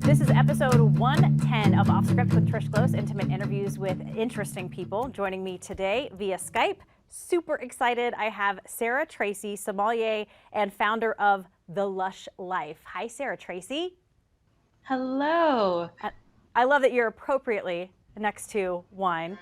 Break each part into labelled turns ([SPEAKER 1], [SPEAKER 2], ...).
[SPEAKER 1] This is episode 110 of Off Script with Trish Close, intimate interviews with interesting people. Joining me today via Skype, super excited, I have Sarah Tracey, sommelier and founder of the Lush Life. Hi, Sarah Tracey.
[SPEAKER 2] Hello.
[SPEAKER 1] I love that you're appropriately next to wine.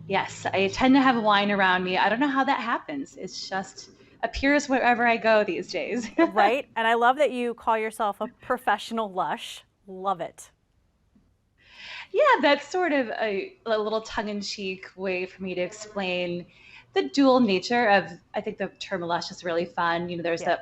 [SPEAKER 2] Yes, I tend to have wine around me. I don't know how that happens. It's just appears wherever I go these days.
[SPEAKER 1] Right? And I love that you call yourself a professional lush. Love it.
[SPEAKER 2] Yeah, that's sort of a little tongue-in-cheek way for me to explain the dual nature of, I think the term lush is really fun. You know, there's a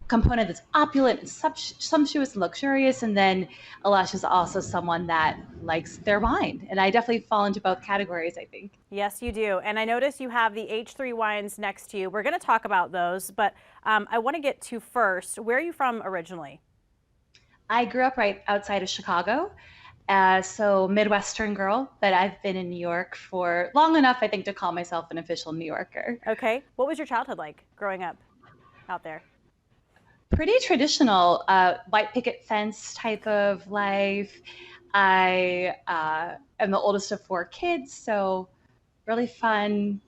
[SPEAKER 2] component that's opulent and sumptuous and luxurious, and then a lush is also someone that likes their wine. And I definitely fall into both categories, I think.
[SPEAKER 1] Yes, you do. And I notice you have the H3 wines next to you. We're going to talk about those, but I want to get to first, where are you from originally?
[SPEAKER 2] I grew up right outside of Chicago, so Midwestern girl, but I've been in New York for long enough, I think, to call myself an official New Yorker.
[SPEAKER 1] Okay. What was your childhood like growing up out there?
[SPEAKER 2] Pretty traditional, white picket fence type of life. I am the oldest of 4 kids, so really fun.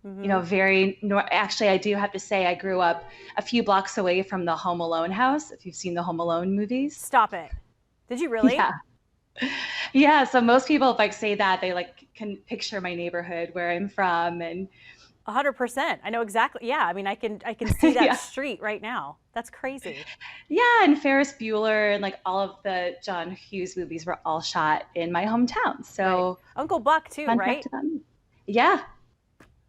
[SPEAKER 2] You know, actually, I do have to say I grew up a few blocks away from the Home Alone house, if you've seen the Home Alone movies.
[SPEAKER 1] Stop it. Did you really?
[SPEAKER 2] Yeah. Yeah, so most people, if I say that, they can picture my neighborhood where I'm from, and
[SPEAKER 1] 100%. I know exactly. Yeah, I mean, I can see that
[SPEAKER 2] yeah.
[SPEAKER 1] street right now. That's crazy.
[SPEAKER 2] Yeah, and Ferris Bueller and all of the John Hughes movies were all shot in my hometown. So
[SPEAKER 1] right. Uncle Buck too,
[SPEAKER 2] fun
[SPEAKER 1] right?
[SPEAKER 2] fact about me. Yeah,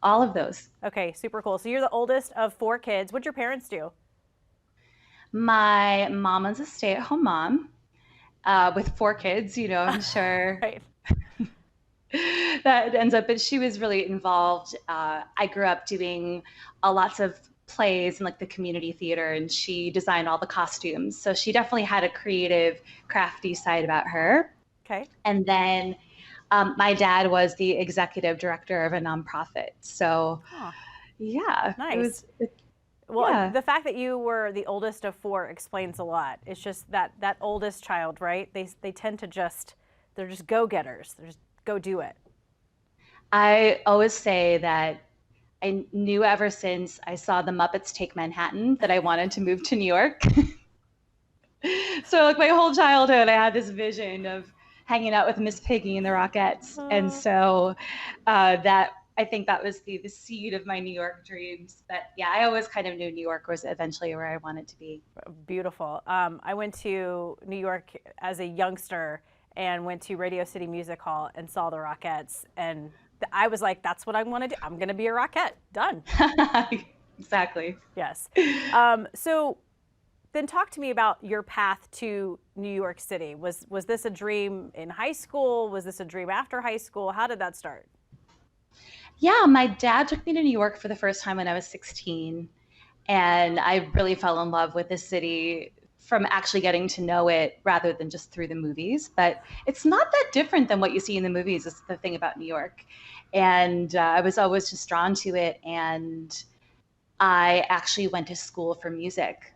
[SPEAKER 2] all of those.
[SPEAKER 1] Okay, super cool. So you're the oldest of 4 kids. What'd your parents do?
[SPEAKER 2] My mom is a stay-at-home mom with 4 kids. You know, I'm sure.
[SPEAKER 1] Right.
[SPEAKER 2] That ends up, but she was really involved. I grew up doing lots of plays and the community theater, and she designed all the costumes. So she definitely had a creative, crafty side about her.
[SPEAKER 1] Okay.
[SPEAKER 2] And then my dad was the executive director of a nonprofit. So yeah,
[SPEAKER 1] nice. Well, the fact that you were the oldest of 4 explains a lot. It's just that oldest child, right? They tend to they're just go-getters. They're just go do it.
[SPEAKER 2] I always say that I knew ever since I saw the Muppets Take Manhattan that I wanted to move to New York. So my whole childhood, I had this vision of hanging out with Miss Piggy and the Rockettes. And so I think that was the seed of my New York dreams. But yeah, I always kind of knew New York was eventually where I wanted to be.
[SPEAKER 1] Beautiful. I went to New York as a youngster and went to Radio City Music Hall and saw the Rockettes. And I was like, that's what I want to do. I'm going to be a Rockette. Done.
[SPEAKER 2] Exactly.
[SPEAKER 1] Yes. So then talk to me about your path to New York City. Was this a dream in high school? Was this a dream after high school? How did that start?
[SPEAKER 2] Yeah, my dad took me to New York for the first time when I was 16. And I really fell in love with the city from actually getting to know it rather than just through the movies. But it's not that different than what you see in the movies. Is the thing about New York. And I was always just drawn to it. And I actually went to school for music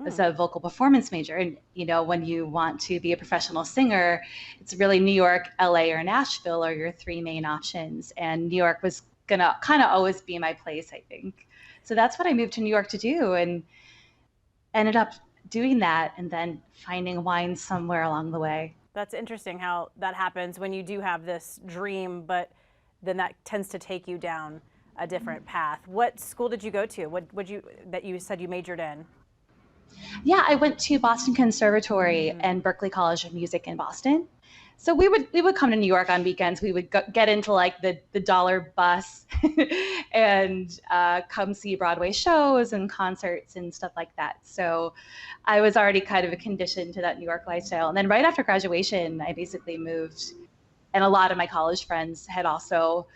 [SPEAKER 2] as a vocal performance major. And, you know, when you want to be a professional singer, it's really New York, LA, or Nashville are your 3 main options. And New York was going to kind of always be my place, I think. So that's what I moved to New York to do, and ended up doing that and then finding wine somewhere along the way.
[SPEAKER 1] That's interesting how that happens when you do have this dream, but then that tends to take you down a different path. What school did you go to? What would you said you majored in?
[SPEAKER 2] Yeah, I went to Boston Conservatory and Berklee College of Music in Boston. So we would come to New York on weekends. We would get into the dollar bus and come see Broadway shows and concerts and stuff like that. So I was already kind of conditioned to that New York lifestyle. And then right after graduation, I basically moved, and a lot of my college friends had also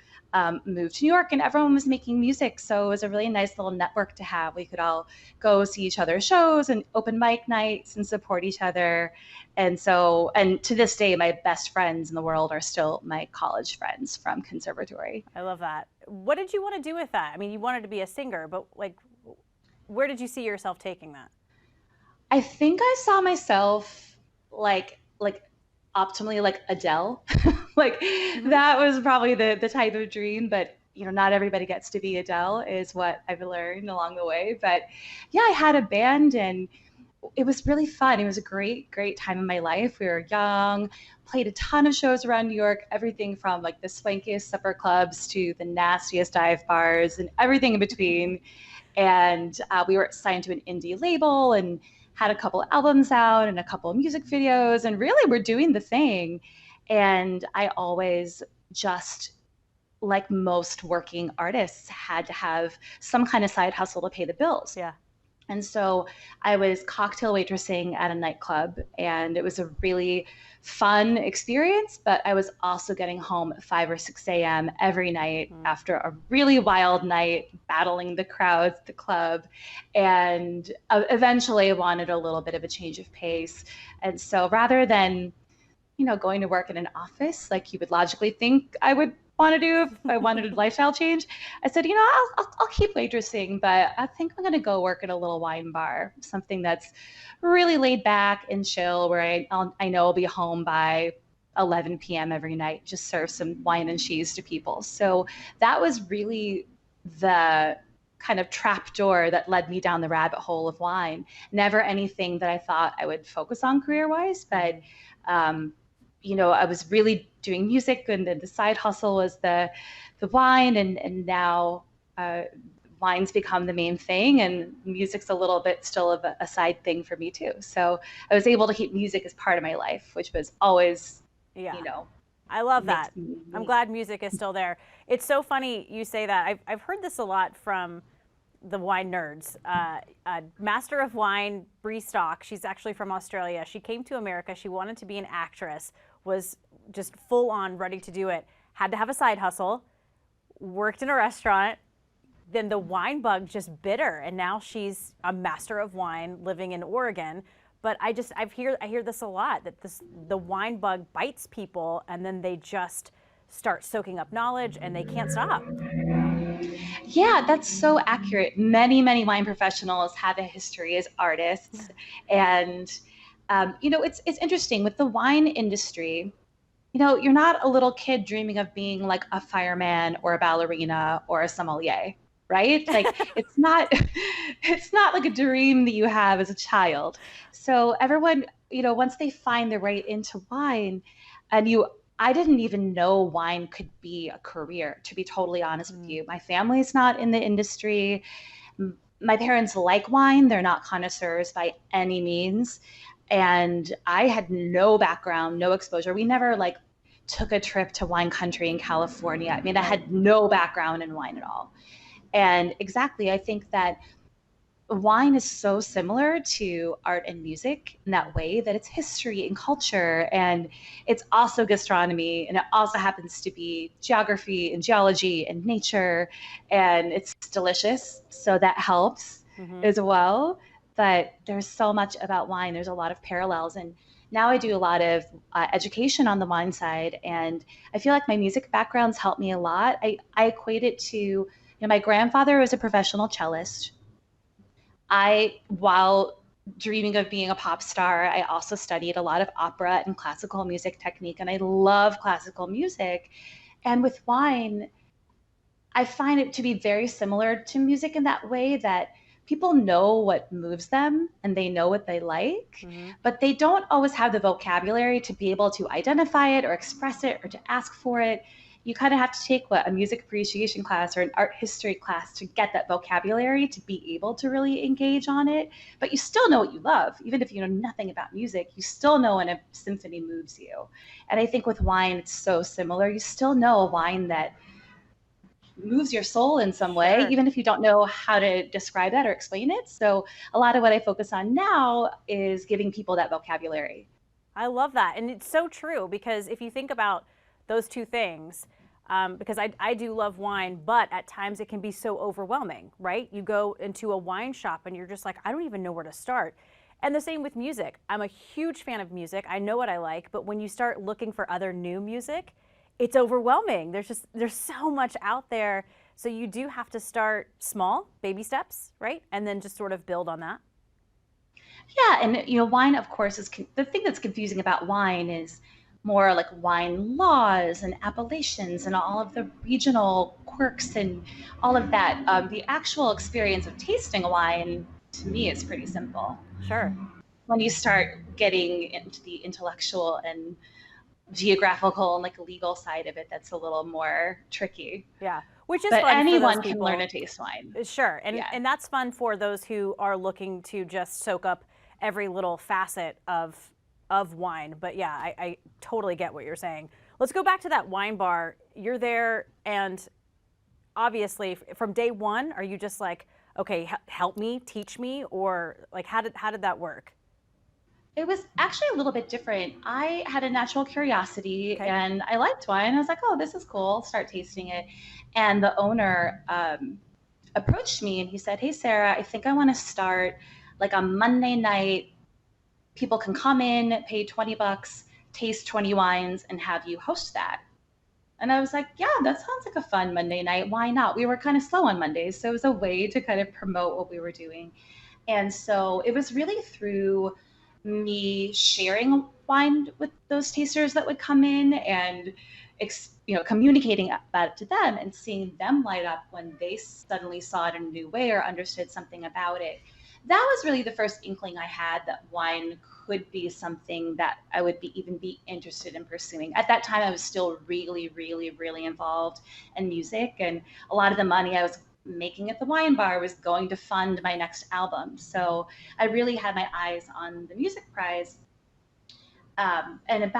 [SPEAKER 2] moved to New York, and everyone was making music. So it was a really nice little network to have. We could all go see each other's shows and open mic nights and support each other. And to this day, my best friends in the world are still my college friends from conservatory.
[SPEAKER 1] I love that. What did you want to do with that? I mean, you wanted to be a singer, but where did you see yourself taking that?
[SPEAKER 2] I think I saw myself like optimally like Adele. Like
[SPEAKER 1] Hmm.
[SPEAKER 2] that was probably the type of dream, but not everybody gets to be Adele is what I've learned along the way. But yeah, I had a band and it was really fun. It was a great time in my life. We were young, played a ton of shows around New York, everything from like the swankiest supper clubs to the nastiest dive bars and everything in between. And we were signed to an indie label and had a couple albums out and a couple of music videos. And really, we're doing the thing. And I always just like most working artists had to have some kind of side hustle to pay the bills.
[SPEAKER 1] Yeah.
[SPEAKER 2] And so I was cocktail waitressing at a nightclub, and it was a really fun experience. But I was also getting home at 5 or 6 a.m. every night after a really wild night, battling the crowds at the club. And eventually I wanted a little bit of a change of pace. And so rather than going to work in an office like you would logically think I would want to do if I wanted a lifestyle change, I said, I'll keep waitressing, but I think I'm going to go work at a little wine bar, something that's really laid back and chill, where I know I'll be home by 11 p.m. every night, just serve some wine and cheese to people. So that was really the kind of trap door that led me down the rabbit hole of wine. Never anything that I thought I would focus on career-wise, but I was really doing music, and then the side hustle was the wine, and now wine's become the main thing, and music's a little bit still of a side thing for me too. So I was able to keep music as part of my life, which was always,
[SPEAKER 1] Yeah. I love
[SPEAKER 2] makes
[SPEAKER 1] that.
[SPEAKER 2] me
[SPEAKER 1] I'm glad music is still there. It's so funny you say that. I've heard this a lot from the wine nerds. Master of Wine, Bree Stock, she's actually from Australia. She came to America. She wanted to be an actress, was just full on ready to do it. Had to have a side hustle, worked in a restaurant. Then the wine bug just bit her, and now she's a master of wine living in Oregon. But I hear this a lot, that the wine bug bites people, and then they just start soaking up knowledge and they can't stop.
[SPEAKER 2] Yeah, that's so accurate. Many wine professionals have a history as artists, and it's interesting with the wine industry. You're not a little kid dreaming of being like a fireman or a ballerina or a sommelier, right? Like it's not like a dream that you have as a child. So everyone, once they find their way into wine, and I didn't even know wine could be a career, to be totally honest with you. My family's not in the industry. My parents like wine. They're not connoisseurs by any means. And I had no background, no exposure. We never like took a trip to wine country in California. I mean, I had no background in wine at all. And exactly, I think that wine is so similar to art and music in that way, that it's history and culture, and it's also gastronomy, and it also happens to be geography and geology and nature, and it's delicious, so that helps as well. But there's so much about wine. There's a lot of parallels, and now I do a lot of education on the wine side, and I feel like my music background's helped me a lot. I equate it to, my grandfather was a professional cellist. While dreaming of being a pop star, I also studied a lot of opera and classical music technique, and I love classical music. And with wine, I find it to be very similar to music in that way, that people know what moves them and they know what they like, but they don't always have the vocabulary to be able to identify it or express it or to ask for it. You kind of have to take a music appreciation class or an art history class to get that vocabulary to be able to really engage on it. But you still know what you love. Even if you know nothing about music, you still know when a symphony moves you. And I think with wine, it's so similar. You still know a wine that moves your soul in some way,
[SPEAKER 1] Sure.
[SPEAKER 2] even if you don't know how to describe that or explain it. So a lot of what I focus on now is giving people that vocabulary.
[SPEAKER 1] I love that. And it's so true, because if you think about those two things, because I do love wine, but at times it can be so overwhelming, right? You go into a wine shop and you're just like, I don't even know where to start. And the same with music. I'm a huge fan of music. I know what I like, but when you start looking for other new music, it's overwhelming. There's so much out there. So you do have to start small, baby steps, right? And then just sort of build on that.
[SPEAKER 2] Yeah, and wine, of course, is the thing that's confusing about wine is more like wine laws and appellations and all of the regional quirks and all of that. The actual experience of tasting a wine, to me, is pretty simple.
[SPEAKER 1] Sure.
[SPEAKER 2] When you start getting into the intellectual and geographical and like legal side of it, that's a little more tricky.
[SPEAKER 1] Yeah, which is
[SPEAKER 2] But
[SPEAKER 1] fun for those
[SPEAKER 2] anyone can
[SPEAKER 1] people.
[SPEAKER 2] learn to taste wine.
[SPEAKER 1] Sure, and
[SPEAKER 2] Yeah.
[SPEAKER 1] and that's fun for those who are looking to just soak up every little facet of wine. But yeah, I totally get what you're saying. Let's go back to that wine bar. You're there, and obviously from day one, are you just like, okay, help me, teach me, or like how did that work?
[SPEAKER 2] It was actually a little bit different. I had a natural curiosity
[SPEAKER 1] Okay.
[SPEAKER 2] and I liked wine. I was like, oh, this is cool. I'll start tasting it. And the owner approached me and he said, hey, Sarah, I think I want to start like on Monday night. People can come in, pay $20, taste 20 wines, and have you host that. And I was like, yeah, that sounds like a fun Monday night. Why not? We were kind of slow on Mondays. So it was a way to kind of promote what we were doing. And so it was really through me sharing wine with those tasters that would come in and communicating about it to them and seeing them light up when they suddenly saw it in a new way or understood something about it. That was really the first inkling I had that wine could be something that I would even be interested in pursuing. At that time, I was still really, really, really involved in music, and a lot of the money I was making at the wine bar was going to fund my next album. So I really had my eyes on the music prize. And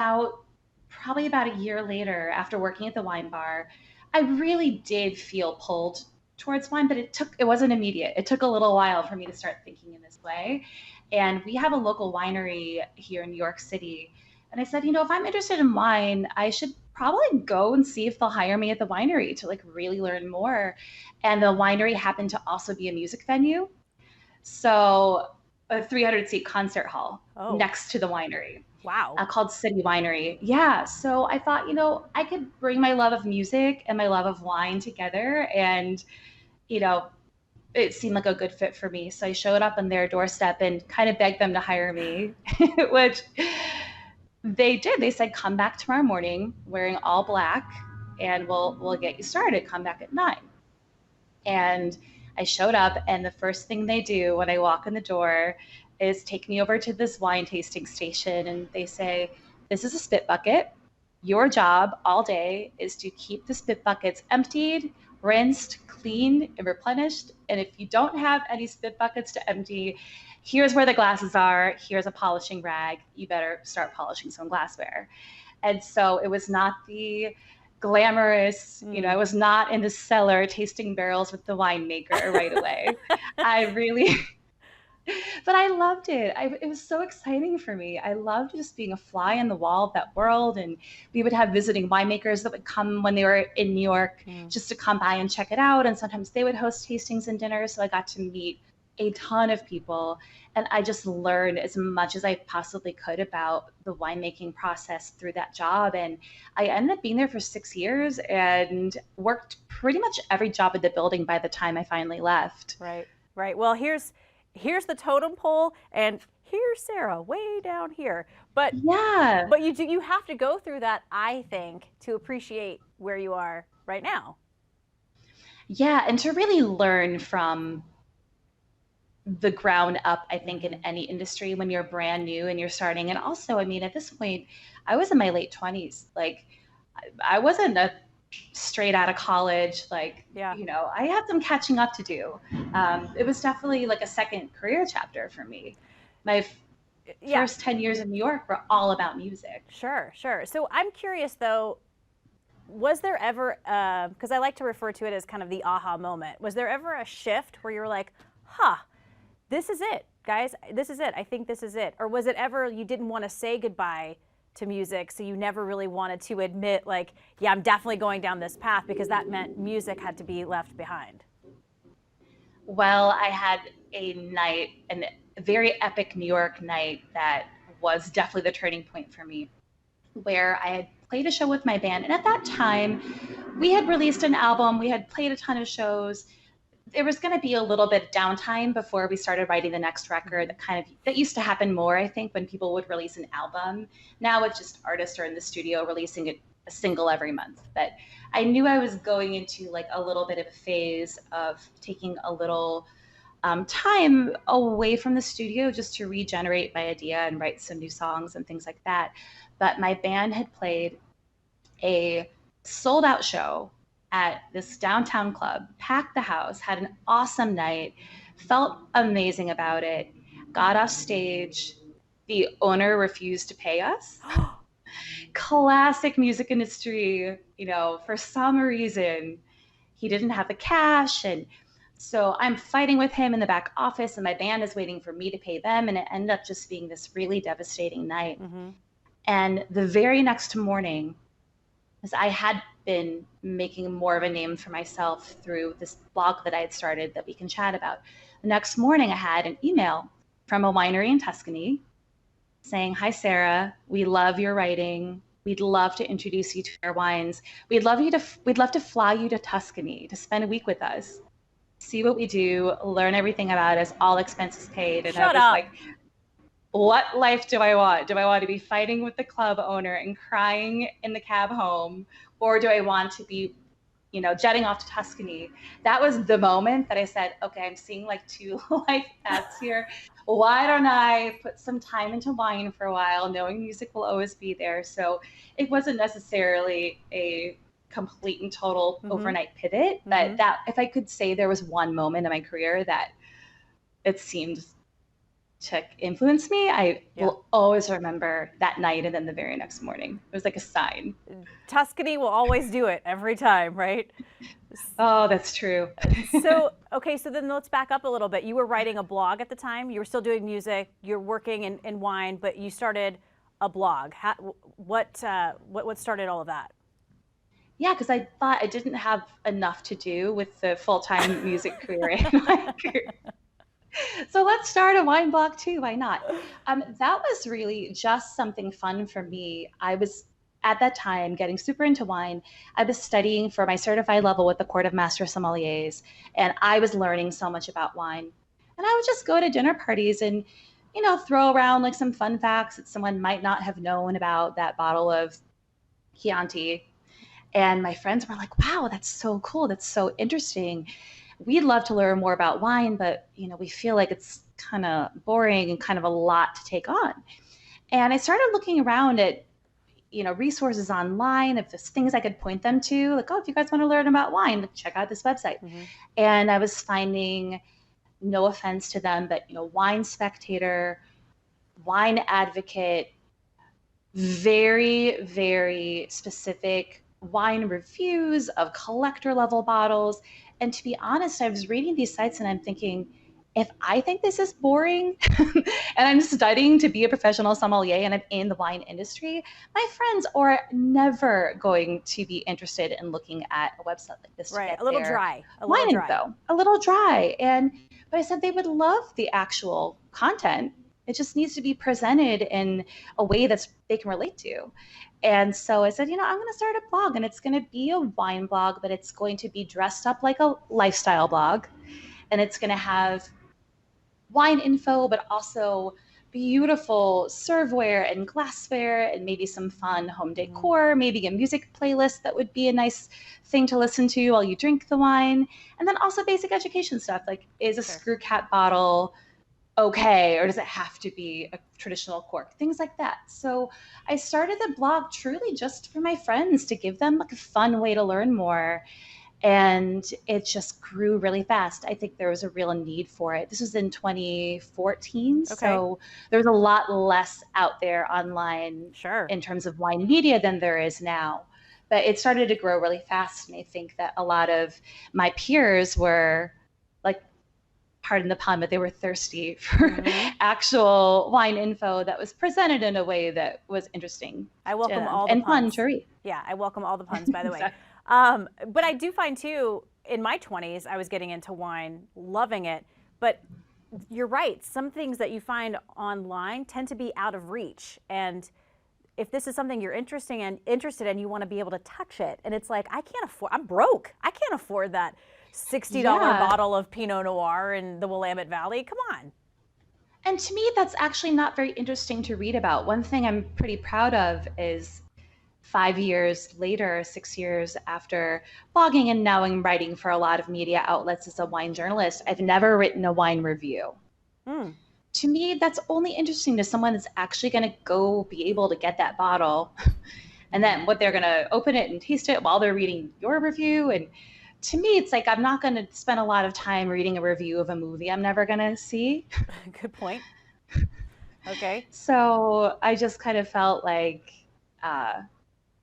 [SPEAKER 2] probably about a year later, after working at the wine bar, I really did feel pulled towards wine, but it wasn't immediate. It took a little while for me to start thinking in this way. And we have a local winery here in New York City. And I said, if I'm interested in wine, I should probably go and see if they'll hire me at the winery to like really learn more. And the winery happened to also be a music venue. So a 300-seat concert hall
[SPEAKER 1] Oh,
[SPEAKER 2] next to the winery,
[SPEAKER 1] wow.
[SPEAKER 2] called City Winery. Yeah. So I thought, I could bring my love of music and my love of wine together. And, you know, it seemed like a good fit for me. So I showed up on their doorstep and kind of begged them to hire me, which they did. They said, come back tomorrow morning wearing all black and we'll get you started. Come back at 9. And I showed up, and the first thing they do when I walk in the door is take me over to this wine tasting station. And they say, this is a spit bucket. Your job all day is to keep the spit buckets emptied, rinsed, cleaned, and replenished. And if you don't have any spit buckets to empty, here's where the glasses are. Here's a polishing rag. You better start polishing some glassware. And so it was not the glamorous, I was not in the cellar tasting barrels with the winemaker right away. I really, but I loved it. It was so exciting for me. I loved just being a fly in the wall of that world. And we would have visiting winemakers that would come when they were in New York just to come by and check it out. And sometimes they would host tastings and dinners. So I got to meet a ton of people. And I just learned as much as I possibly could about the winemaking process through that job. And I ended up being there for 6 years and worked pretty much every job in the building by the time I finally left.
[SPEAKER 1] Right, right. Well, here's the totem pole, and here's Sarah way down here. But
[SPEAKER 2] yeah,
[SPEAKER 1] but you have to go through that, I think, to appreciate where you are right now.
[SPEAKER 2] Yeah, and to really learn from the ground up, I think, in any industry when you're brand new and you're starting. And also, I mean, at this point, I was in my late 20s. Like, I wasn't a straight out of college. Like,
[SPEAKER 1] Yeah.
[SPEAKER 2] I had some catching up to do. It was definitely like a second career chapter for me. My first 10 years in New York were all about music.
[SPEAKER 1] Sure, sure. So I'm curious, though, was there ever, because I like to refer to it as kind of the aha moment, was there ever a shift where you were like, huh, this is it, guys, this is it, I think this is it? Or was it ever you didn't want to say goodbye to music, so you never really wanted to admit, like, yeah, I'm definitely going down this path, because that meant music had to be left behind?
[SPEAKER 2] Well, I had a very epic New York night that was definitely the turning point for me, where I had played a show with my band. And at that time, we had released an album, we had played a ton of shows. there was going to be a little bit of downtime before we started writing the next record. That used to happen more, I think, when people would release an album. Now it's just artists are in the studio releasing a single every month. But I knew I was going into like a little bit of a phase of taking a little time away from the studio just to regenerate my idea and write some new songs and things like that. But my band had played a sold out show at this downtown club, packed the house, had an awesome night, felt amazing about it, got off stage. The owner refused to pay us. Classic music industry, for some reason, he didn't have the cash. And so I'm fighting with him in the back office, and my band is waiting for me to pay them. And it ended up just being this really devastating night. Mm-hmm. And the very next morning, as I had been making more of a name for myself through this blog that I had started that we can chat about. The next morning, I had an email from a winery in Tuscany saying, "Hi, Sarah, we love your writing. We'd love to introduce you to our wines. We'd love to fly you to Tuscany to spend a week with us, see what we do, learn everything about us, all expenses paid." And I was like, what life do I want? Do I want to be fighting with the club owner and crying in the cab home? Or do I want to be, jetting off to Tuscany? That was the moment that I said, okay, I'm seeing like two life paths here. Why don't I put some time into wine for a while, knowing music will always be there? So it wasn't necessarily a complete and total overnight pivot, but that if I could say there was one moment in my career that it seemed to influence me, I will always remember that night and then the very next morning. It was like a sign.
[SPEAKER 1] Tuscany will always do it every time, right?
[SPEAKER 2] Oh, that's true.
[SPEAKER 1] So then let's back up a little bit. You were writing a blog at the time. You were still doing music. You're working in wine, but you started a blog. What started all of that?
[SPEAKER 2] Yeah, because I thought I didn't have enough to do with the full-time music career in my career. So let's start a wine blog too. Why not? That was really just something fun for me. I was at that time getting super into wine. I was studying for my certified level with the Court of Master Sommeliers, and I was learning so much about wine. And I would just go to dinner parties and, throw around like some fun facts that someone might not have known about that bottle of Chianti. And my friends were like, wow, that's so cool. That's so interesting. We'd love to learn more about wine, but we feel like it's kind of boring and kind of a lot to take on. And I started looking around at, resources online, if there's things I could point them to, like, oh, if you guys want to learn about wine, check out this website. And I was finding, no offense to them, but Wine Spectator, Wine Advocate, very, very specific wine reviews of collector level bottles. And to be honest, I was reading these sites and I'm thinking, if I think this is boring and I'm studying to be a professional sommelier and I'm in the wine industry, my friends are never going to be interested in looking at a website like this.
[SPEAKER 1] Right, a little dry.
[SPEAKER 2] Wine info, a little dry. But I said they would love the actual content. It just needs to be presented in a way that they can relate to. And so I said, I'm going to start a blog, and it's going to be a wine blog, but it's going to be dressed up like a lifestyle blog. And it's going to have wine info, but also beautiful serveware and glassware and maybe some fun home decor, maybe a music playlist that would be a nice thing to listen to while you drink the wine. And then also basic education stuff, like, is a screw cap bottle okay, or does it have to be a traditional cork? Things like that. So I started the blog truly just for my friends, to give them like a fun way to learn more. And it just grew really fast. I think there was a real need for it. This was in 2014. So there was a lot less out there online in terms of wine media than there is now. But it started to grow really fast. And I think that a lot of my peers were like, pardon the pun, but they were thirsty for actual wine info that was presented in a way that was interesting.
[SPEAKER 1] I welcome all the puns.
[SPEAKER 2] And fun to read.
[SPEAKER 1] Yeah, I welcome all the puns, by the way. But I do find too, in my 20s, I was getting into wine, loving it. But you're right, some things that you find online tend to be out of reach. And if this is something you're interested in, you want to be able to touch it. And it's like, I'm broke. I can't afford that. $60
[SPEAKER 2] Yeah.
[SPEAKER 1] bottle of Pinot Noir in the Willamette Valley. Come on.
[SPEAKER 2] And to me, that's actually not very interesting to read about. One thing I'm pretty proud of is 5 years later, 6 years after blogging, and now I'm writing for a lot of media outlets as a wine journalist, I've never written a wine review.
[SPEAKER 1] Mm.
[SPEAKER 2] To me, that's only interesting to someone that's actually going to go be able to get that bottle and then what they're going to open it and taste it while they're reading your review. And to me, it's like I'm not going to spend a lot of time reading a review of a movie I'm never going to see.
[SPEAKER 1] Good point. Okay.
[SPEAKER 2] So I just kind of felt like,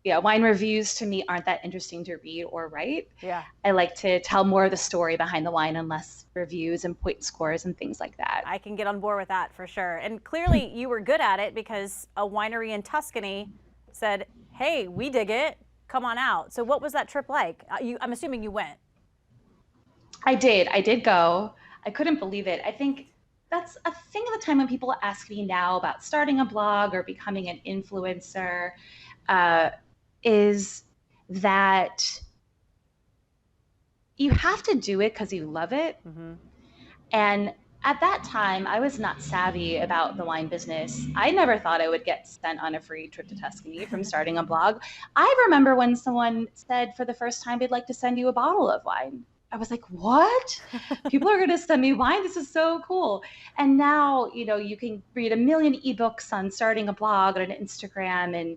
[SPEAKER 2] wine reviews to me aren't that interesting to read or write.
[SPEAKER 1] Yeah.
[SPEAKER 2] I like to tell more of the story behind the wine and less reviews and point scores and things like that.
[SPEAKER 1] I can get on board with that for sure. And clearly you were good at it because a winery in Tuscany said, hey, we dig it. Come on out. So what was that trip like? I'm assuming you went.
[SPEAKER 2] I did go. I couldn't believe it. I think that's a thing at the time when people ask me now about starting a blog or becoming an influencer, is that you have to do it because you love it.
[SPEAKER 1] Mm-hmm.
[SPEAKER 2] And at that time, I was not savvy about the wine business. I never thought I would get sent on a free trip to Tuscany from starting a blog. I remember when someone said for the first time they'd like to send you a bottle of wine. I was like, what? People are going to send me wine? This is so cool. And now, you can read a million ebooks on starting a blog and an Instagram and,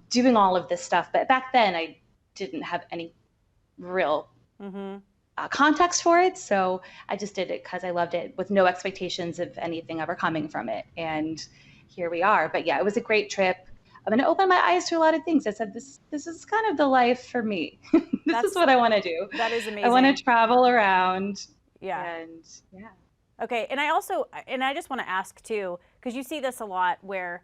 [SPEAKER 2] doing all of this stuff. But back then I didn't have any real context for it. So I just did it because I loved it with no expectations of anything ever coming from it. And here we are. But yeah, it was a great trip. I'm going to open my eyes to a lot of things. I said, this is kind of the life for me. This is what I want to do.
[SPEAKER 1] That is amazing.
[SPEAKER 2] I want to travel around.
[SPEAKER 1] Yeah.
[SPEAKER 2] And yeah.
[SPEAKER 1] Okay. And I just want to ask too, because you see this a lot where,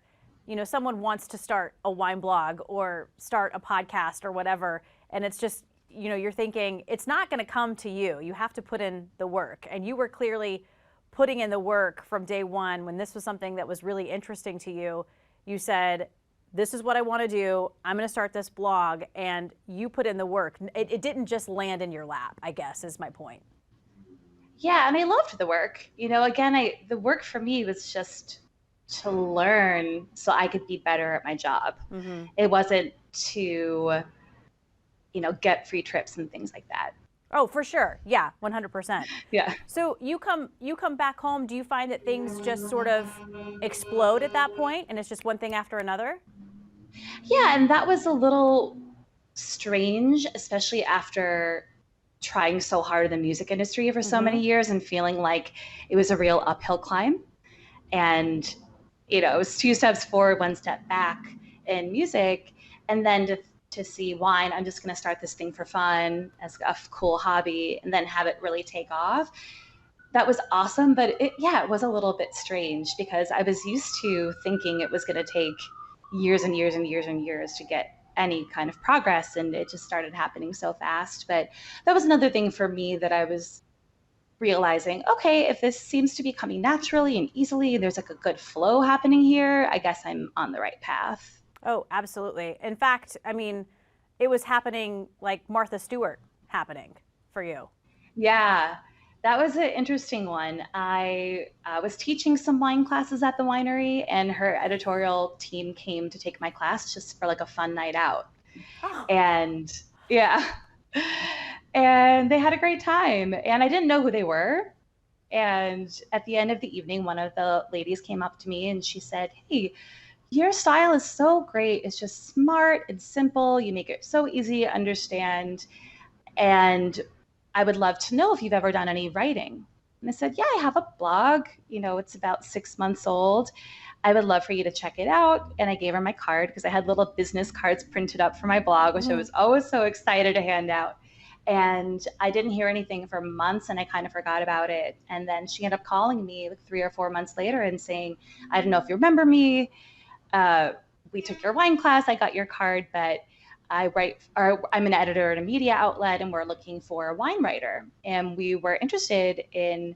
[SPEAKER 1] someone wants to start a wine blog or start a podcast or whatever. And it's just, you're thinking it's not going to come to you. You have to put in the work. And you were clearly putting in the work from day one. When this was something that was really interesting to you, you said, this is what I want to do. I'm going to start this blog. And you put in the work. It didn't just land in your lap, I guess, is my point.
[SPEAKER 2] Yeah. And I loved the work. Again, the work for me was just to learn so I could be better at my job. Mm-hmm. It wasn't to, get free trips and things like that.
[SPEAKER 1] Oh, for sure. Yeah, 100%.
[SPEAKER 2] Yeah.
[SPEAKER 1] So you come back home. Do you find that things just sort of explode at that point and it's just one thing after another?
[SPEAKER 2] Yeah, and that was a little strange, especially after trying so hard in the music industry for so many years and feeling like it was a real uphill climb. And, it was 2 steps forward, 1 step back in music. And then to see wine, I'm just going to start this thing for fun as a cool hobby and then have it really take off. That was awesome. But it was a little bit strange because I was used to thinking it was going to take years and years and years and years to get any kind of progress. And it just started happening so fast. But that was another thing for me that I was realizing, okay, if this seems to be coming naturally and easily, there's like a good flow happening here, I guess I'm on the right path.
[SPEAKER 1] Oh, absolutely. In fact, it was happening like Martha Stewart happening for you.
[SPEAKER 2] Yeah, that was an interesting one. I was teaching some wine classes at the winery and her editorial team came to take my class just for like a fun night out. Oh. And yeah. And they had a great time. And I didn't know who they were. And at the end of the evening, one of the ladies came up to me and she said, hey, your style is so great. It's just smart and simple. You make it so easy to understand. And I would love to know if you've ever done any writing. And I said, yeah, I have a blog. It's about 6 months old. I would love for you to check it out. And I gave her my card because I had little business cards printed up for my blog, which I was always so excited to hand out. And I didn't hear anything for months and I kind of forgot about it. And then she ended up calling me like 3 or 4 months later and saying, I don't know if you remember me. We took your wine class. I got your card, but I'm an editor at a media outlet and we're looking for a wine writer. And we were interested in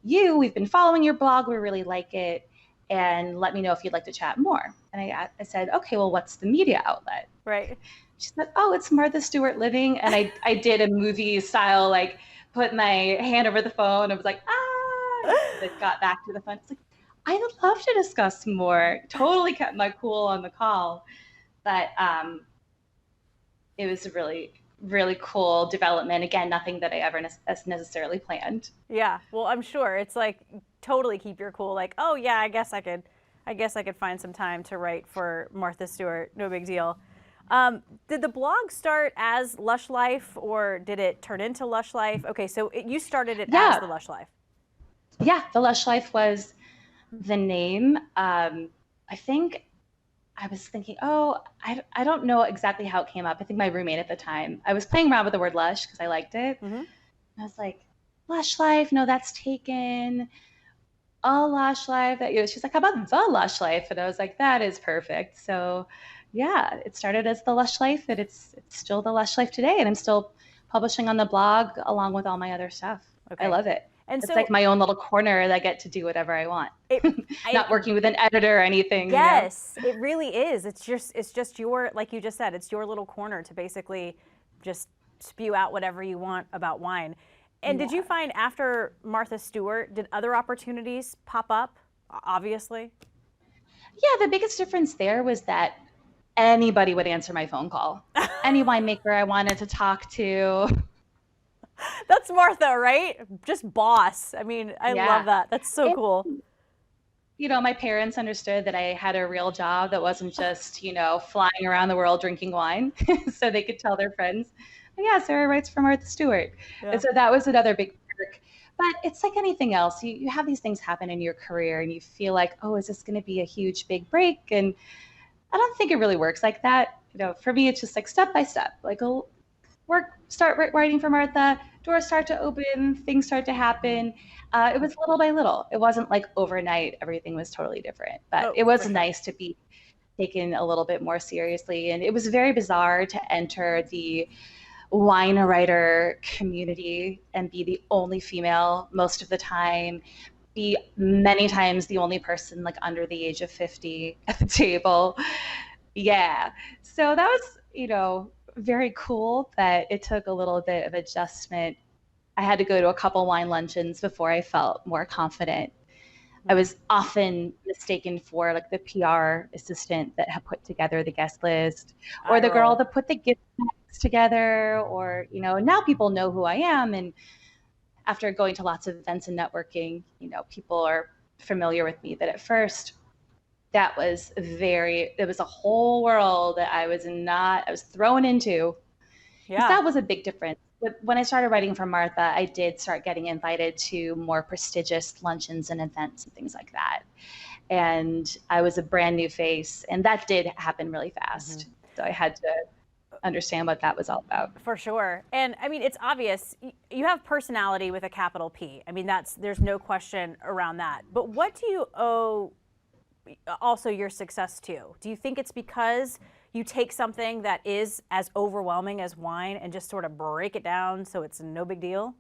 [SPEAKER 2] you. We've been following your blog. We really like it. And let me know if you'd like to chat more. And I said, okay, well, what's the media outlet?
[SPEAKER 1] Right.
[SPEAKER 2] She said, oh, it's Martha Stewart living. And I did a movie style, like put my hand over the phone. I was like, ah, and got back to the phone. It's like, I would love to discuss more. Totally kept my cool on the call. But it was a really, really cool development. Again, nothing that I ever necessarily planned.
[SPEAKER 1] Yeah, well, I'm sure it's like totally keep your cool. Like, oh yeah, I guess I could find some time to write for Martha Stewart. No big deal. Did the blog start as Lush Life, or did it turn into Lush Life? Okay, so you started it as the Lush Life.
[SPEAKER 2] Yeah, the Lush Life was the name. I think I was thinking, oh, I don't know exactly how it came up. I think my roommate at the time, I was playing around with the word lush because I liked it.
[SPEAKER 1] Mm-hmm.
[SPEAKER 2] I was like, Lush Life, no, that's taken. Oh, Lush Life. She's like, how about the Lush Life? And I was like, that is perfect. So yeah, it started as the Lush Life, and it's still the Lush Life today. And I'm still publishing on the blog along with all my other stuff. Okay. I love it. And it's like my own little corner that I get to do whatever I want. Not working with an editor or anything.
[SPEAKER 1] Yes, you know? It really is. It's just your, like you just said, it's your little corner to basically just spew out whatever you want about wine. And did you find after Martha Stewart, did other opportunities pop up, obviously?
[SPEAKER 2] Yeah, the biggest difference there was that anybody would answer my phone call. Any winemaker I wanted to talk to.
[SPEAKER 1] That's Martha, right? Just boss. I mean, I love that. That's so cool.
[SPEAKER 2] You know, my parents understood that I had a real job that wasn't just, you know, flying around the world drinking wine. So they could tell their friends, oh, yeah, Sarah writes for Martha Stewart. Yeah. And so that was another big perk. But it's like anything else. You have these things happen in your career and you feel like, oh, is this going to be a huge, big break? And I don't think it really works like that. You know, for me, it's just like step by step. Like, start writing for Martha, doors start to open, things start to happen. It was little by little. It wasn't like overnight, everything was totally different. But it was nice to be taken a little bit more seriously. And it was very bizarre to enter the wine writer community and be the only female most of the time, be many times the only person like under the age of 50 at the table. Yeah. So that was, you know, very cool, but it took a little bit of adjustment. I had to go to a couple wine luncheons before I felt more confident. I was often mistaken for like the PR assistant that had put together the guest list, or the girl that put the gift bags together, or, you know, now people know who I am. And after going to lots of events and networking, you know, people are familiar with me. But at first, it was a whole world that I was thrown into. Yeah. That was a big difference. When I started writing for Martha, I did start getting invited to more prestigious luncheons and events and things like that. And I was a brand new face, and that did happen really fast. Mm-hmm. So I had to understand what that was all about.
[SPEAKER 1] For sure. And I mean, it's obvious you have personality with a capital P. I mean, there's no question around that. But what do you owe also your success to? Do you think it's because you take something that is as overwhelming as wine and just sort of break it down so it's no big deal?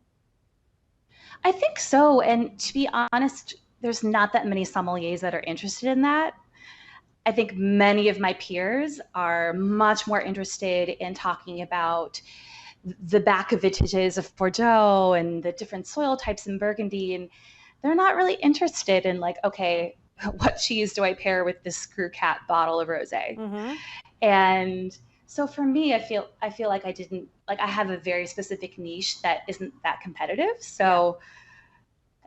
[SPEAKER 2] I think so. And to be honest, there's not that many sommeliers that are interested in that. I think many of my peers are much more interested in talking about the back of vintages of Bordeaux and the different soil types in Burgundy. And they're not really interested in like, okay, what cheese do I pair with this screw cap bottle of rosé? Mm-hmm. And so for me, I feel like I have a very specific niche that isn't that competitive. So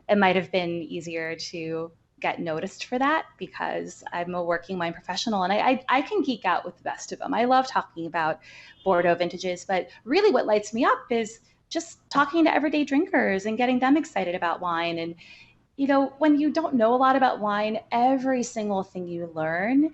[SPEAKER 2] it might have been easier to get noticed for that because I'm a working wine professional and I can geek out with the best of them. I love talking about Bordeaux vintages, but really what lights me up is just talking to everyday drinkers and getting them excited about wine. And you know, when you don't know a lot about wine, every single thing you learn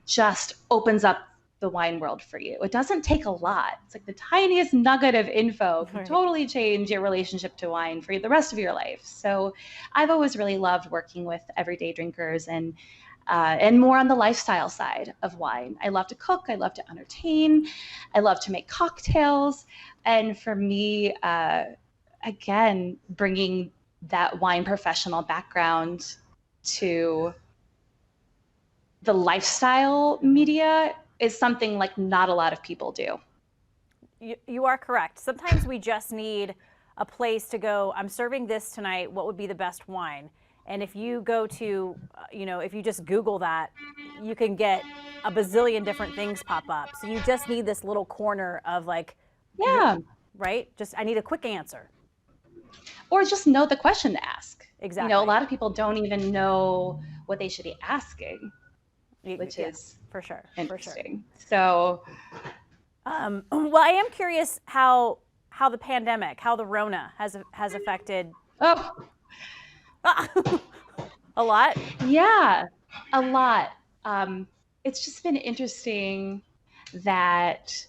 [SPEAKER 2] just opens up the wine world for you. It doesn't take a lot. It's like the tiniest nugget of info can totally change your relationship to wine for the rest of your life. So I've always really loved working with everyday drinkers and more on the lifestyle side of wine. I love to cook. I love to entertain. I love to make cocktails. And for me, again, bringing that wine professional background to the lifestyle media is something like not a lot of people do.
[SPEAKER 1] You are correct. Sometimes we just need a place to go, I'm serving this tonight, what would be the best wine? And if you go to, if you just Google that, you can get a bazillion different things pop up. So you just need this little corner of like,
[SPEAKER 2] Yeah.
[SPEAKER 1] Right? Just, I need a quick answer.
[SPEAKER 2] Or just know the question to ask.
[SPEAKER 1] Exactly.
[SPEAKER 2] A lot of people don't even know what they should be asking, which is
[SPEAKER 1] for sure.
[SPEAKER 2] Interesting. So,
[SPEAKER 1] well, I am curious how the pandemic, how the Rona has affected.
[SPEAKER 2] Oh,
[SPEAKER 1] a lot.
[SPEAKER 2] Yeah, a lot. It's just been interesting that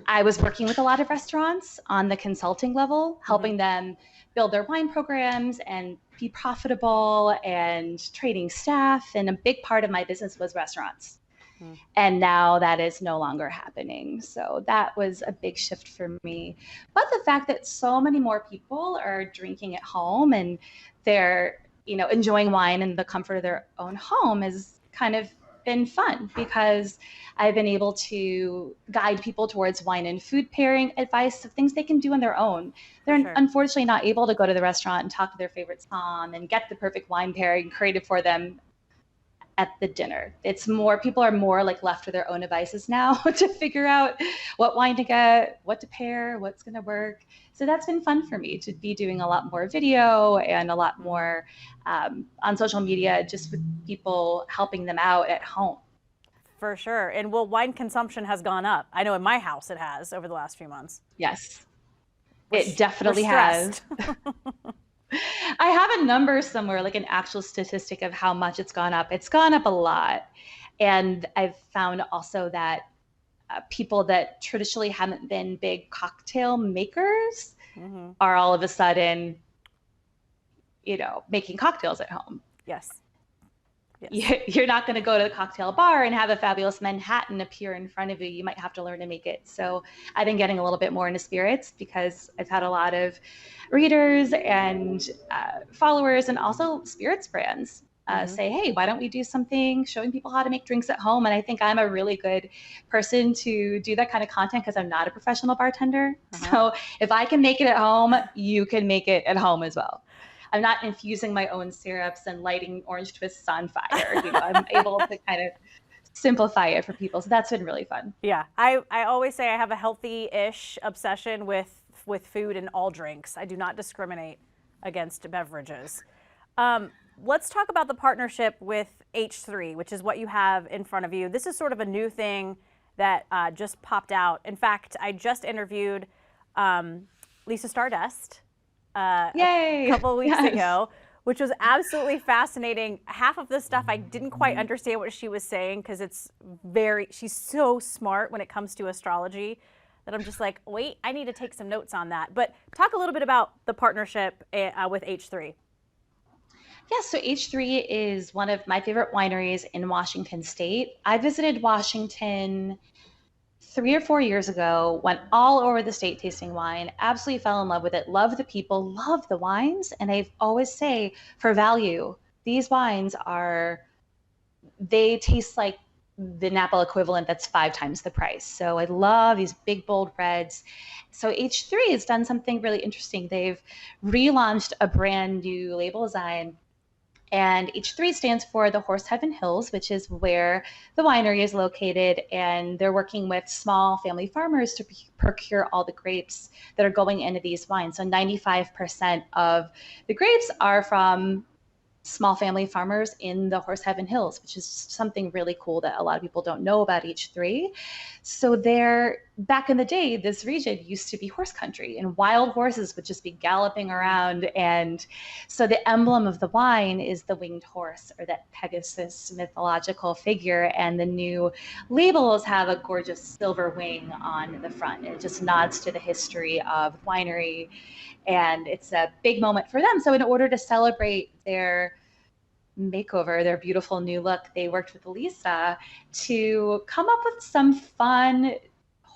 [SPEAKER 2] I was working with a lot of restaurants on the consulting level, helping them build their wine programs and be profitable and training staff. And a big part of my business was restaurants. And now that is no longer happening. So that was a big shift for me. But the fact that so many more people are drinking at home and they're, enjoying wine in the comfort of their own home has kind of been fun, because I've been able to guide people towards wine and food pairing advice of things they can do on their own. They're unfortunately not able to go to the restaurant and talk to their favorite som and get the perfect wine pairing created for them at the dinner. It's more, people are more like left to their own devices now to figure out what wine to get, what to pair, what's going to work. So that's been fun for me to be doing a lot more video and a lot more on social media, just with people helping them out at home.
[SPEAKER 1] For sure. And well, wine consumption has gone up. I know in my house it has over the last few months.
[SPEAKER 2] Yes, it definitely has. I have a number somewhere, like an actual statistic of how much it's gone up. It's gone up a lot. And I've found also that people that traditionally haven't been big cocktail makers are all of a sudden, making cocktails at home.
[SPEAKER 1] Yes.
[SPEAKER 2] You're not going to go to the cocktail bar and have a fabulous Manhattan appear in front of you. You might have to learn to make it. So I've been getting a little bit more into spirits, because I've had a lot of readers and followers, and also spirits brands say, hey, why don't we do something showing people how to make drinks at home? And I think I'm a really good person to do that kind of content, because I'm not a professional bartender. So if I can make it at home, you can make it at home as well. I'm not infusing my own syrups and lighting orange twists on fire. I'm able to kind of simplify it for people. So that's been really fun.
[SPEAKER 1] Yeah. I always say I have a healthy-ish obsession with food and all drinks. I do not discriminate against beverages. Let's talk about the partnership with H3, which is what you have in front of you. This is sort of a new thing that just popped out. In fact, I just interviewed Lisa Stardust a couple of weeks ago, which was absolutely fascinating. Half of the stuff I didn't quite understand what she was saying, because she's so smart when it comes to astrology that I'm just like, wait, I need to take some notes on that. But talk a little bit about the partnership with H3.
[SPEAKER 2] Yeah, so H3 is one of my favorite wineries in Washington State. I visited Washington 3 or 4 years ago, went all over the state tasting wine, absolutely fell in love with it, love the people, love the wines. And I always say, for value, these wines they taste like the Napa equivalent that's 5 times the price. So I love these big, bold reds. So H3 has done something really interesting. They've relaunched a brand new label design. And H3 stands for the Horse Heaven Hills, which is where the winery is located. And they're working with small family farmers to procure all the grapes that are going into these wines. So 95% of the grapes are from small family farmers in the Horse Heaven Hills, which is something really cool that a lot of people don't know about H3. So back in the day, this region used to be horse country, and wild horses would just be galloping around. And so the emblem of the wine is the winged horse, or that Pegasus mythological figure. And the new labels have a gorgeous silver wing on the front. It just nods to the history of the winery. And it's a big moment for them. So in order to celebrate their makeover, their beautiful new look, they worked with Lisa to come up with some fun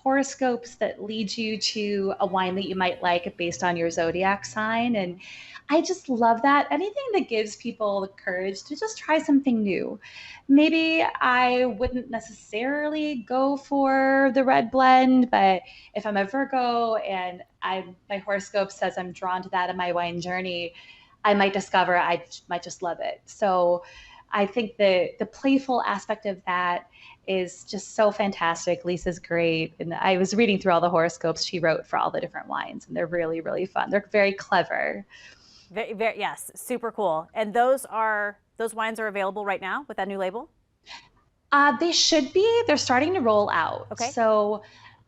[SPEAKER 2] horoscopes that lead you to a wine that you might like based on your zodiac sign. And I just love that. Anything that gives people the courage to just try something new. Maybe I wouldn't necessarily go for the red blend, but if I'm a Virgo and my horoscope says I'm drawn to that in my wine journey, I might discover I might just love it. So I think the playful aspect of that is just so fantastic. Lisa's great. And I was reading through all the horoscopes she wrote for all the different wines, and they're really, really fun. They're very clever.
[SPEAKER 1] Very, very, yes, super cool. And those wines are available right now with that new label?
[SPEAKER 2] They should be. They're starting to roll out.
[SPEAKER 1] Okay.
[SPEAKER 2] So,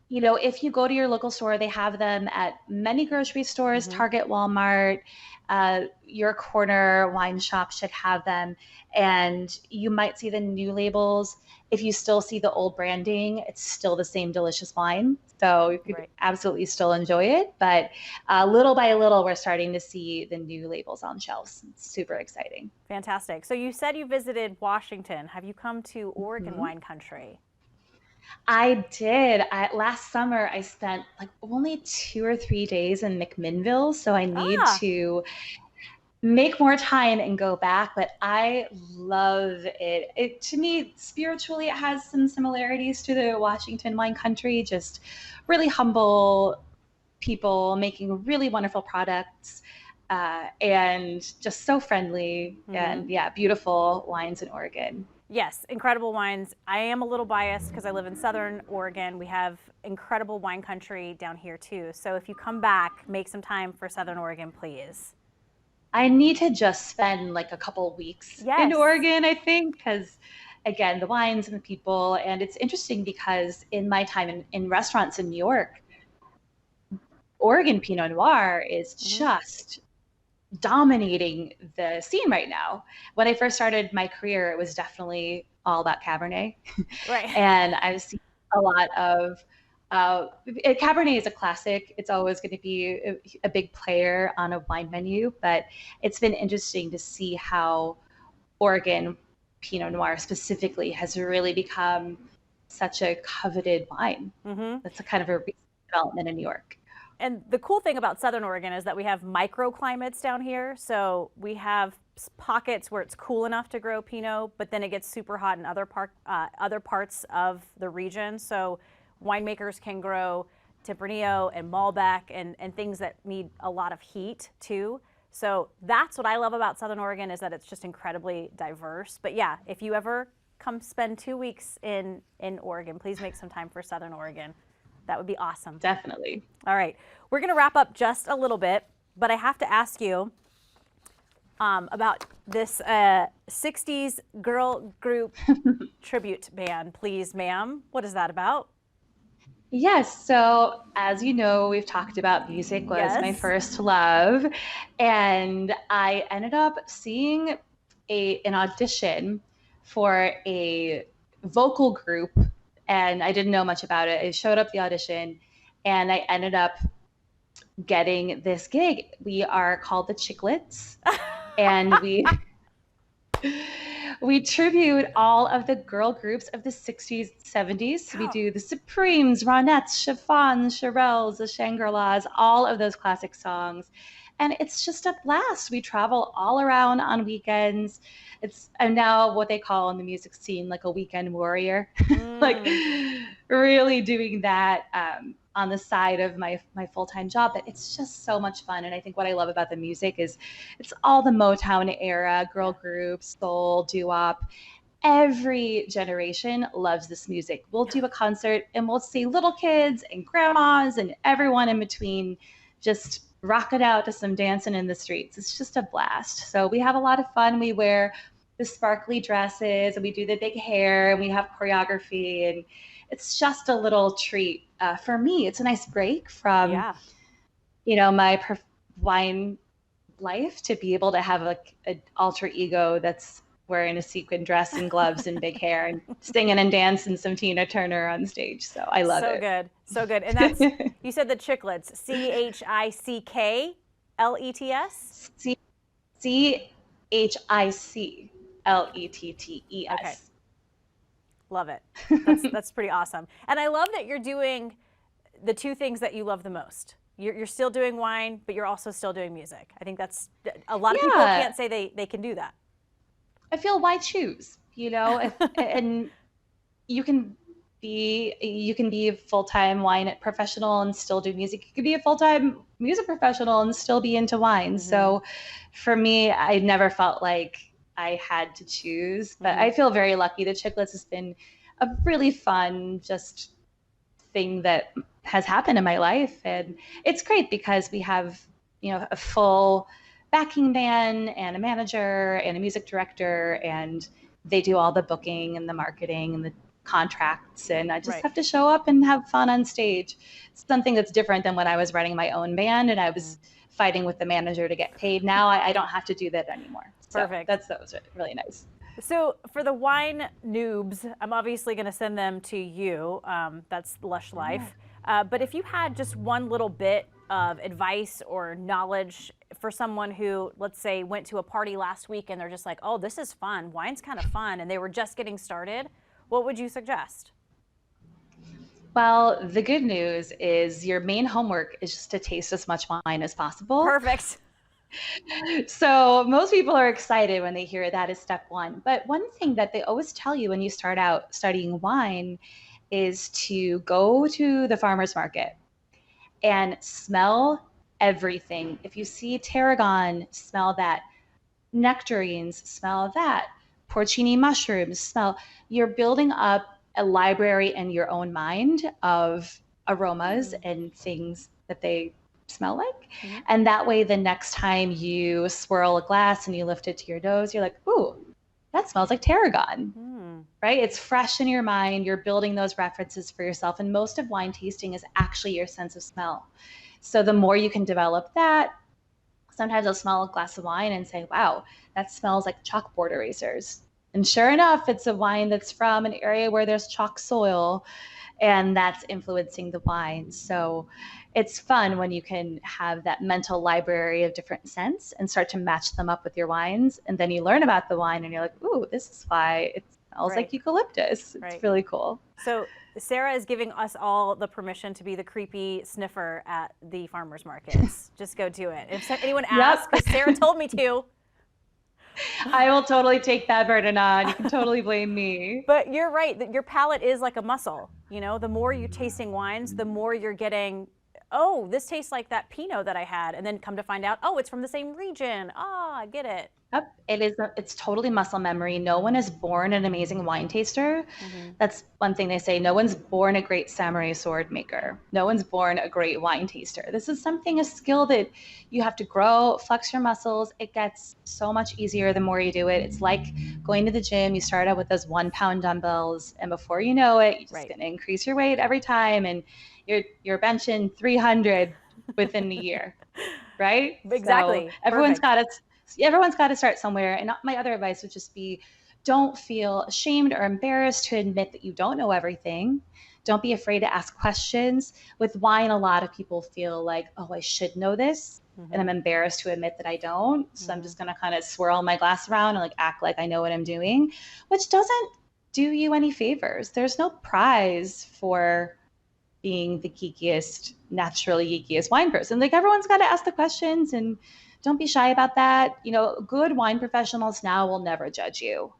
[SPEAKER 2] if you go to your local store, they have them at many grocery stores, Target, Walmart, your corner wine shop should have them. And you might see the new labels. If you still see the old branding, it's still the same delicious wine. So you could absolutely still enjoy it. But little by little, we're starting to see the new labels on shelves. It's super exciting.
[SPEAKER 1] Fantastic. So you said you visited Washington. Have you come to Oregon wine country?
[SPEAKER 2] I did. Last summer, I spent like only 2 or 3 days in McMinnville. So I need to make more time and go back, but I love it. To me, spiritually, it has some similarities to the Washington wine country, just really humble people making really wonderful products, and just so friendly, and beautiful wines in Oregon.
[SPEAKER 1] Yes, incredible wines. I am a little biased because I live in Southern Oregon. We have incredible wine country down here too. So if you come back, make some time for Southern Oregon, please.
[SPEAKER 2] I need to just spend like a couple weeks in Oregon, I think, because again, the wines and the people. And it's interesting because in my time in restaurants in New York, Oregon Pinot Noir is just dominating the scene right now. When I first started my career, it was definitely all about Cabernet. And I've seen a lot of Cabernet is a classic. It's always going to be a big player on a wine menu, but it's been interesting to see how Oregon Pinot Noir specifically has really become such a coveted wine. That's a kind of a recent development in New York.
[SPEAKER 1] And the cool thing about Southern Oregon is that we have microclimates down here. So we have pockets where it's cool enough to grow Pinot, but then it gets super hot in other parts of the region. So winemakers can grow Tempranillo and Malbec and things that need a lot of heat too. So that's what I love about Southern Oregon, is that it's just incredibly diverse. But yeah, if you ever come spend 2 weeks in Oregon, please make some time for Southern Oregon. That would be awesome.
[SPEAKER 2] Definitely.
[SPEAKER 1] All right. We're going to wrap up just a little bit, but I have to ask you about this 60s girl group tribute band, please, ma'am. What is that about?
[SPEAKER 2] Yes. So as you know, we've talked about music was my first love. And I ended up seeing an audition for a vocal group, and I didn't know much about it. I showed up the audition and I ended up getting this gig. We are called the Chiclettes, and we tribute all of the girl groups of the 60s, 70s. So we do the Supremes, Ronettes, Chiffons, Shirelles, the Shangri-Las, all of those classic songs. And it's just a blast. We travel all around on weekends. I'm now what they call in the music scene like a weekend warrior, like really doing that on the side of my full-time job. But it's just so much fun. And I think what I love about the music is it's all the Motown era, girl groups, soul, doo-wop. Every generation loves this music. We'll do a concert and we'll see little kids and grandmas and everyone in between just rock it out to some dancing in the streets. It's just a blast. So we have a lot of fun. We wear the sparkly dresses and we do the big hair and we have choreography, and it's just a little treat for me. It's a nice break from, my wine life to be able to have an alter ego that's wearing a sequin dress and gloves and big hair and singing and dancing some Tina Turner on stage. So I love it.
[SPEAKER 1] So good. So good. And that's, you said the Chiclettes, Chicklets.
[SPEAKER 2] Chiclettes.
[SPEAKER 1] Okay. Love it. That's pretty awesome. And I love that you're doing the two things that you love the most? You're still doing wine, but you're also still doing music. I think that's, a lot of people can't say they can do that.
[SPEAKER 2] I feel, why choose? And you can be a full-time wine professional and still do music. You could be a full-time music professional and still be into wine. So for me, I never felt like I had to choose, but I feel very lucky. The Chiclettes has been a really fun just thing that has happened in my life. And it's great because we have, a full backing band and a manager and a music director, and they do all the booking and the marketing and the contracts, and I just have to show up and have fun on stage. It's something that's different than when I was running my own band and I was fighting with the manager to get paid. Now I don't have to do that anymore. So
[SPEAKER 1] Perfect.
[SPEAKER 2] That was really nice.
[SPEAKER 1] So for the wine noobs, I'm obviously going to send them to you. That's Lush Life. But if you had just one little bit of advice or knowledge for someone who, let's say, went to a party last week and they're just like, oh, this is fun. Wine's kind of fun. And they were just getting started. What would you suggest?
[SPEAKER 2] Well, the good news is your main homework is just to taste as much wine as possible.
[SPEAKER 1] Perfect.
[SPEAKER 2] So most people are excited when they hear that is step one. But one thing that they always tell you when you start out studying wine is to go to the farmer's market and smell everything. If you see tarragon, smell that. Nectarines, smell that. Porcini mushrooms, smell. You're building up a library in your own mind of aromas and things that they smell like. And that way, the next time you swirl a glass and you lift it to your nose, you're like, ooh, that smells like tarragon, right? It's fresh in your mind. You're building those references for yourself. And most of wine tasting is actually your sense of smell. So the more you can develop that, sometimes I'll smell a glass of wine and say, wow, that smells like chalkboard erasers. And sure enough, it's a wine that's from an area where there's chalk soil, and that's influencing the wine. So it's fun when you can have that mental library of different scents and start to match them up with your wines. And then you learn about the wine and you're like, ooh, this is why it smells like eucalyptus. It's really cool.
[SPEAKER 1] So Sarah is giving us all the permission to be the creepy sniffer at the farmers markets. Just go do it. If anyone asks, because Sarah told me to.
[SPEAKER 2] I will totally take that burden on. You can totally blame me.
[SPEAKER 1] But you're right. Your palate is like a muscle. The more you're tasting wines, the more you're getting, oh, this tastes like that Pinot that I had. And then come to find out, oh, it's from the same region. Ah, I get it.
[SPEAKER 2] Yep, it's totally muscle memory. No one is born an amazing wine taster. That's one thing they say. No one's born a great samurai sword maker. No one's born a great wine taster. This is a skill that you have to grow, flex your muscles. It gets so much easier the more you do it. It's like going to the gym. You start out with those 1 pound dumbbells, and before you know it, you're just going to increase your weight every time, and you're benching 300 within a year, right?
[SPEAKER 1] Exactly.
[SPEAKER 2] So everyone's got to start somewhere. And my other advice would just be, don't feel ashamed or embarrassed to admit that you don't know everything. Don't be afraid to ask questions. With wine, a lot of people feel like, oh, I should know this. And I'm embarrassed to admit that I don't. So I'm just going to kind of swirl my glass around and act like I know what I'm doing, which doesn't do you any favors. There's no prize for being the geekiest, naturally geekiest wine person. Everyone's got to ask the questions, and don't be shy about that. Good wine professionals now will never judge you.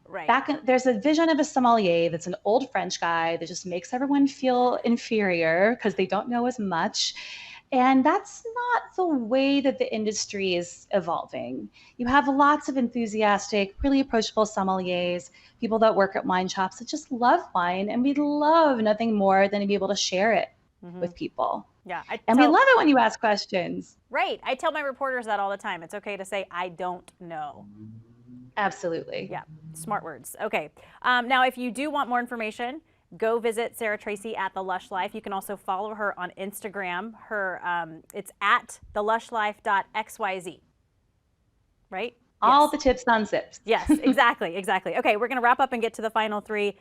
[SPEAKER 1] Right.
[SPEAKER 2] There's a vision of a sommelier that's an old French guy that just makes everyone feel inferior because they don't know as much. And that's not the way that the industry is evolving. You have lots of enthusiastic, really approachable sommeliers, people that work at wine shops that just love wine, and we'd love nothing more than to be able to share it with people.
[SPEAKER 1] Yeah.
[SPEAKER 2] We love it when you ask questions.
[SPEAKER 1] Right. I tell my reporters that all the time. It's okay to say, I don't know.
[SPEAKER 2] Absolutely.
[SPEAKER 1] Yeah. Smart words. Okay. Now, if you do want more information, go visit Sarah Tracey at The Lush Life. You can also follow her on Instagram. It's at thelushlife.xyz. Right?
[SPEAKER 2] All the tips on zips.
[SPEAKER 1] Yes, exactly. Okay, we're going to wrap up and get to the final three.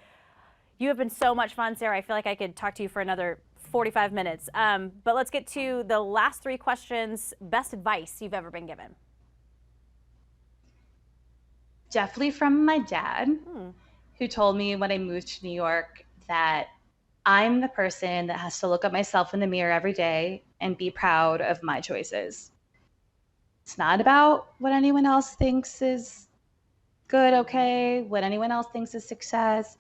[SPEAKER 1] You have been so much fun, Sarah. I feel like I could talk to you for another 45 minutes. But let's get to the last three questions. Best advice you've ever been given?
[SPEAKER 2] Definitely from my dad, who told me when I moved to New York that I'm the person that has to look at myself in the mirror every day and be proud of my choices. It's not about what anyone else thinks is good, okay, what anyone else thinks is success.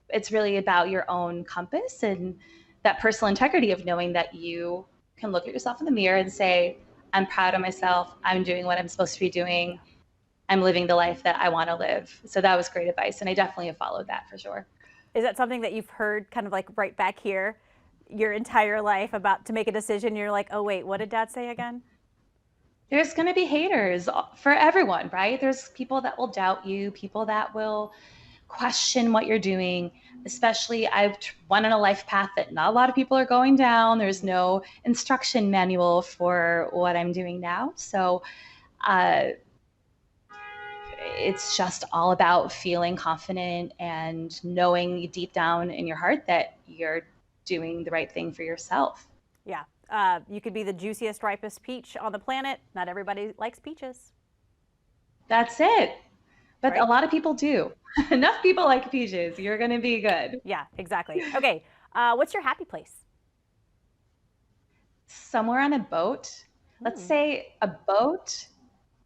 [SPEAKER 2] It's really about your own compass and that personal integrity of knowing that you can look at yourself in the mirror and say, I'm proud of myself. I'm doing what I'm supposed to be doing. I'm living the life that I want to live. So that was great advice. And I definitely have followed that for sure.
[SPEAKER 1] Is that something that you've heard kind of like right back here your entire life about to make a decision? You're like, oh, wait, what did Dad say again?
[SPEAKER 2] There's going to be haters for everyone, right? There's people that will doubt you, people that will question what you're doing. Especially, I've went on a life path that not a lot of people are going down. There's no instruction manual for what I'm doing now. So it's just all about feeling confident and knowing deep down in your heart that you're doing the right thing for yourself.
[SPEAKER 1] Yeah. You could be the juiciest, ripest peach on the planet. Not everybody likes peaches.
[SPEAKER 2] That's it. But
[SPEAKER 1] right?
[SPEAKER 2] A lot of people do. Enough people like peaches. You're going to be good.
[SPEAKER 1] Yeah, exactly. Okay. What's your happy place?
[SPEAKER 2] Somewhere on a boat. Let's say a boat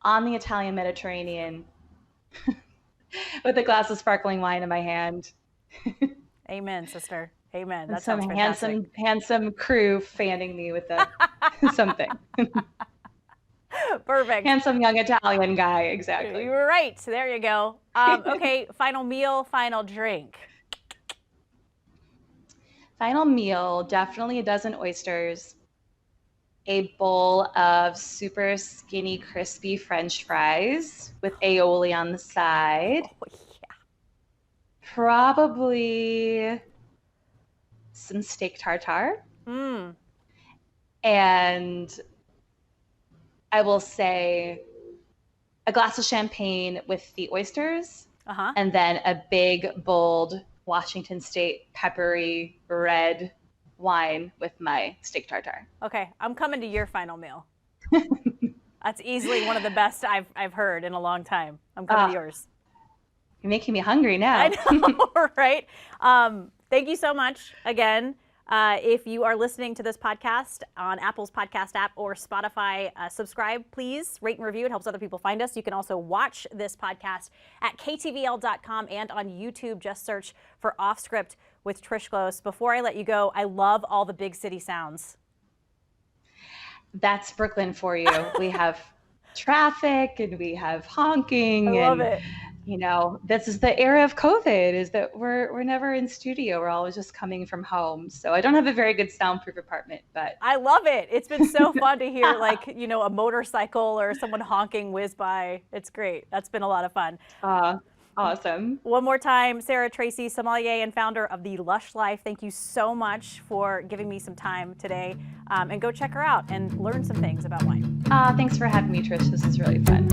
[SPEAKER 2] on the Italian Mediterranean with a glass of sparkling wine in my hand.
[SPEAKER 1] Amen, sister. Amen. That
[SPEAKER 2] some
[SPEAKER 1] sounds fantastic.
[SPEAKER 2] handsome crew fanning me with something.
[SPEAKER 1] Perfect.
[SPEAKER 2] Handsome young Italian guy, exactly.
[SPEAKER 1] You were right. So there you go. Okay, final meal, final drink.
[SPEAKER 2] Final meal, definitely a dozen oysters, a bowl of super skinny, crispy French fries with aioli on the side.
[SPEAKER 1] Oh, yeah.
[SPEAKER 2] Probably some steak tartare. And I will say a glass of champagne with the oysters, and then a big, bold Washington State peppery red wine with my steak tartare.
[SPEAKER 1] Okay, I'm coming to your final meal. That's easily one of the best I've heard in a long time. I'm coming to yours.
[SPEAKER 2] You're making me hungry now.
[SPEAKER 1] I know, right? Thank you so much again. If you are listening to this podcast on Apple's podcast app or Spotify, subscribe, please. Rate and review. It helps other people find us. You can also watch this podcast at ktvl.com and on YouTube. Just search for Off Script with Trish Close. Before I let you go, I love all the big city sounds.
[SPEAKER 2] That's Brooklyn for you. We have traffic and we have honking.
[SPEAKER 1] I love it.
[SPEAKER 2] You know, this is the era of COVID, is that we're never in studio. We're always just coming from home. So I don't have a very good soundproof apartment, but
[SPEAKER 1] I love it. It's been so fun to hear, like, you know, a motorcycle or someone honking whiz by. It's great. That's been a lot of fun.
[SPEAKER 2] Awesome.
[SPEAKER 1] One more time, Sarah Tracey, sommelier and founder of the Lush Life. Thank you so much for giving me some time today. And go check her out and learn some things about wine.
[SPEAKER 2] Thanks for having me, Trish. This is really fun.